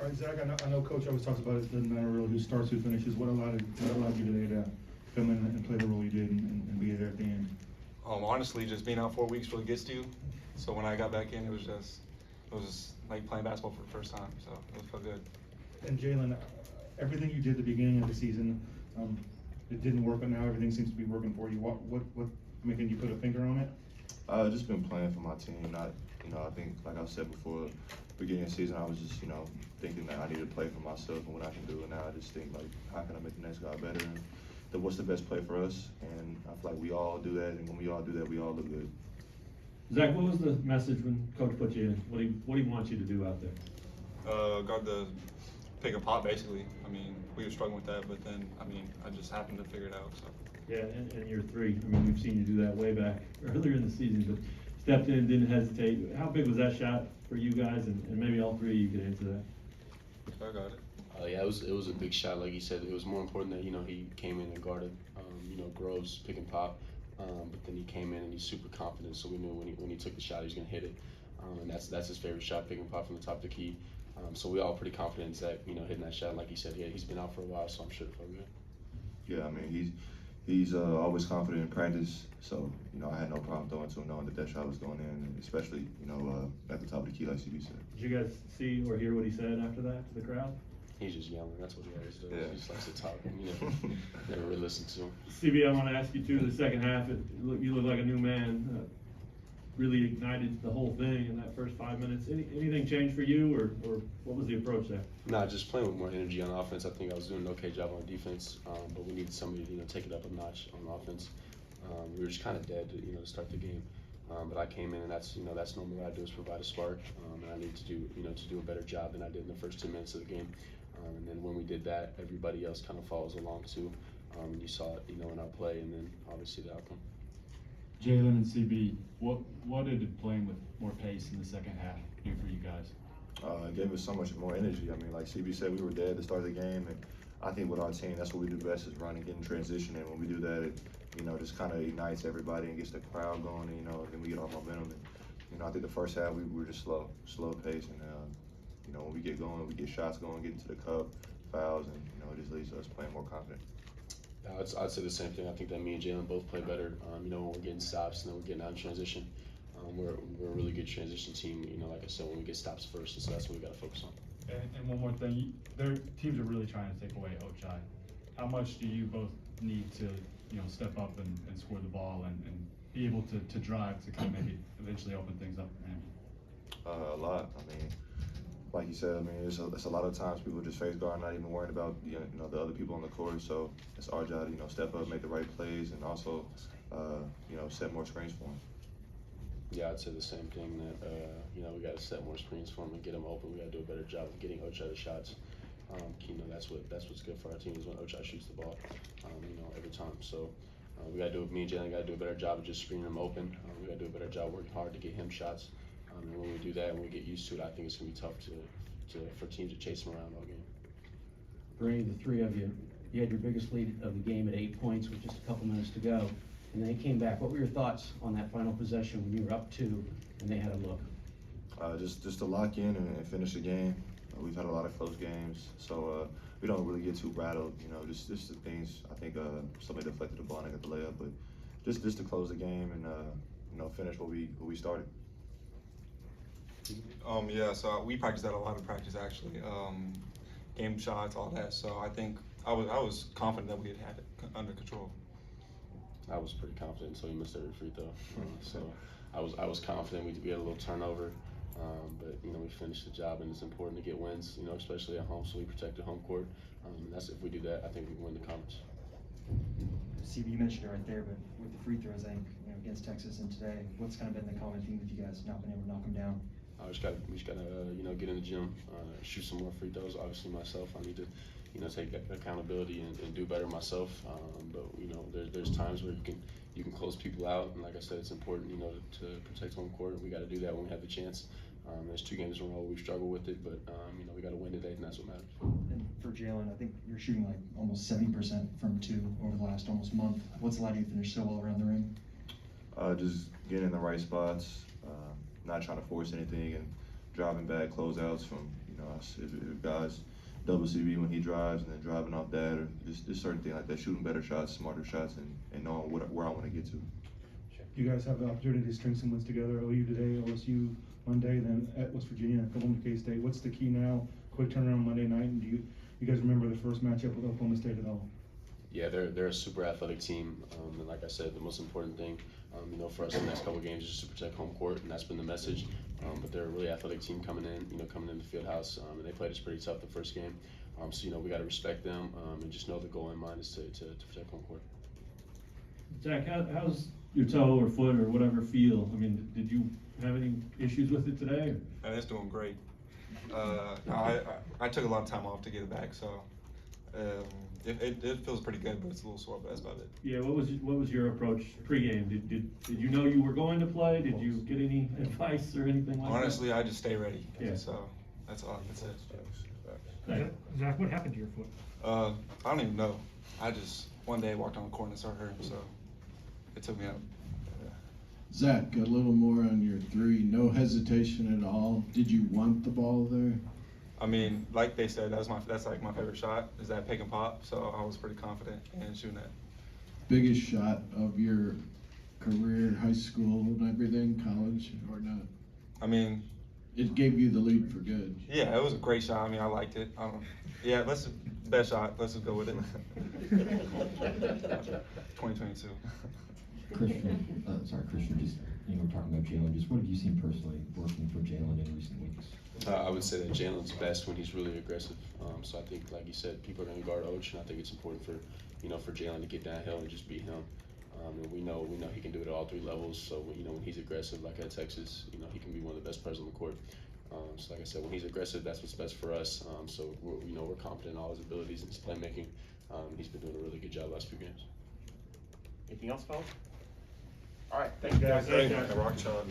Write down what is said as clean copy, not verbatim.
All right, Zach, I know Coach always talks about it doesn't matter really who starts, who finishes. What allowed you today to come in and play the role you did and be there at the end? Honestly, just being out 4 weeks really gets to you. So when I got back in, it was just like playing basketball for the first time. So it felt good. And Jalen, everything you did at the beginning of the season, it didn't work, but now everything seems to be working for you. What can you put a finger on it? I've just been playing for my team. Not, I think, like I said before, beginning of the season, I was just, thinking that I need to play for myself and what I can do. And now I just think, like, how can I make the next guy better? And what's the best play for us? And I feel like we all do that. And when we all do that, we all look good. Zach, what was the message when Coach put you in? What do he want you to do out there? Guard the pick and pop, basically. I mean, we were struggling with that, but then, I just happened to figure it out. So. Yeah, and you're three. We've seen you do that way back earlier in the season, but stepped in, didn't hesitate. How big was that shot for you guys? And maybe all three of you could answer that. I got it. Yeah, it was a big shot. Like he said, it was more important that he came in and guarded Groves pick and pop, but then he came in and he's super confident. So we knew when he took the shot he was gonna hit it, and that's his favorite shot, pick and pop from the top of the key. So we all pretty confident that hitting that shot. Like he said, he's been out for a while, so I'm sure it felt good. Yeah, he's always confident in practice. So I had no problem throwing to him, knowing that shot was going in, and especially at the top of the key, like CB said. Did you guys see or hear what he said after that to the crowd? He's just yelling. That's what he always does. Yeah. He just likes to talk, and never really listen to him. CB, I want to ask you too. The second half, you look like a new man. Really ignited the whole thing in that first 5 minutes. Anything changed for you, or what was the approach there? Nah, just playing with more energy on offense. I think I was doing an okay job on defense, but we needed somebody to take it up a notch on offense. We were just kind of dead to start the game. But I came in, and that's normally what I do is provide a spark, and I need to do a better job than I did in the first 2 minutes of the game. And then when we did that, everybody else kind of follows along too. And you saw it, in our play, and then obviously the outcome. Jalen and CB, what did playing with more pace in the second half do for you guys? It gave us so much more energy. Like CB said, we were dead at the start of the game, and I think with our team, that's what we do best is run and get in transition. And when we do that, it just kind of ignites everybody and gets the crowd going. And then we get our momentum. And I think the first half we were just slow pace, and when we get going, we get shots going, get into the cup, fouls, and it just leads to us playing more confident. I'd say the same thing. I think that me and Jalen both play better. When we're getting stops and then we're getting out in transition. We're a really good transition team. Like I said, when we get stops first, and so that's what we got to focus on. And one more thing, their teams are really trying to take away Ochai. How much do you both need to step up and score the ball and be able to drive to kind of maybe eventually open things up for him? A lot. Like you said, it's a lot of times people just face guard, not even worried about the other people on the court. So it's our job to step up, make the right plays, and also set more screens for them. Yeah, I'd say the same thing. That we got to set more screens for them and get them open. We got to do a better job of getting Ochai the shots. That's what's good for our team is when Ochai shoots the ball. Every time. So we got to do. Me and Jalen got to do a better job of just screening them open. We got to do a better job working hard to get him shots. And when we do that and we get used to it, I think it's going to be tough for teams to chase him around all game. Bernie, the three of you, you had your biggest lead of the game at 8 points with just a couple minutes to go, and then it came back. What were your thoughts on that final possession when you were up 2 and they had a look? Just to lock in and finish the game. We've had a lot of close games, so we don't really get too rattled. Just the things. I think somebody deflected the ball and I got the layup, but just to close the game and finish what we started. Yeah, so we practiced that a lot in practice actually. Game shots, all that. So I think I was confident that we had it under control. I was pretty confident until he missed every free throw. So I was confident we had a little turnover, but we finished the job, and it's important to get wins, especially at home. So we protected home court, and that's if we do that, I think we can win the conference. CB, you mentioned it right there, but with the free throws, I think against Texas and today, what's kind of been the common theme with you guys not being able to knock them down? We just gotta get in the gym, shoot some more free throws. Obviously myself, I need to take accountability and do better myself. But there's times where you can close people out, and like I said, it's important to protect home court. We got to do that when we have the chance. There's 2 games in a row we've struggled with it, but we got to win today, and that's what matters. And for Jalen, I think you're shooting like almost 70% from 2 over the last almost month. What's allowed you to finish so well around the rim? Just getting in the right spots, not trying to force anything, and driving bad closeouts from If guys double CB when he drives and then driving off that, or just certain things like that, shooting better shots, smarter shots, and knowing where I want to get to. You guys have the opportunity to string some wins together, OU today, OSU Monday, then at West Virginia, go home to K-State. What's the key now? Quick turnaround Monday night, and do you guys remember the first matchup with Oklahoma State at all? Yeah, they're a super athletic team, and like I said, the most important thing, for us in the next couple of games is just to protect home court, and that's been the message. But they're a really athletic team coming in the field house, and they played us pretty tough the first game. So we got to respect them, and just know the goal in mind is to protect home court. Zach, how's your toe or foot or whatever feel? I mean, did you have any issues with it today? And it's doing great. No, I took a lot of time off to get it back, so it feels pretty good, but it's a little sore, but that's about it. Yeah, what was your approach pregame? Did you know you were going to play? Did you get any advice or anything like Honestly, I just stay ready. Yeah. So that's all. That's it. that? Zach, what happened to your foot? I don't even know. I just one day walked on the court and it started hurting, so it took me out. Zach, a little more on your three. No hesitation at all. Did you want the ball there? I mean, like they said, that's like my favorite shot is that pick and pop. So I was pretty confident in shooting that. Biggest shot of your career, high school and everything, college or not? I mean, It gave you the lead for good. yeah, it was a great shot. I mean, I liked it. Yeah, best shot. Let's just go with it. 2022. Christian, just, we're talking about Jalen, just what have you seen personally working for Jalen in recent weeks? I would say that Jalen's best when he's really aggressive. So I think, like you said, people are going to guard Oach, and I think it's important for Jalen to get downhill and just beat him. And we know he can do it at all three levels. So when he's aggressive, like at Texas, he can be one of the best players on the court. So like I said, when he's aggressive, that's what's best for us. So we're confident in all his abilities and his playmaking. He's been doing a really good job last few games. Anything else, fellas? All right, thank you guys. Hey, rock, Sean.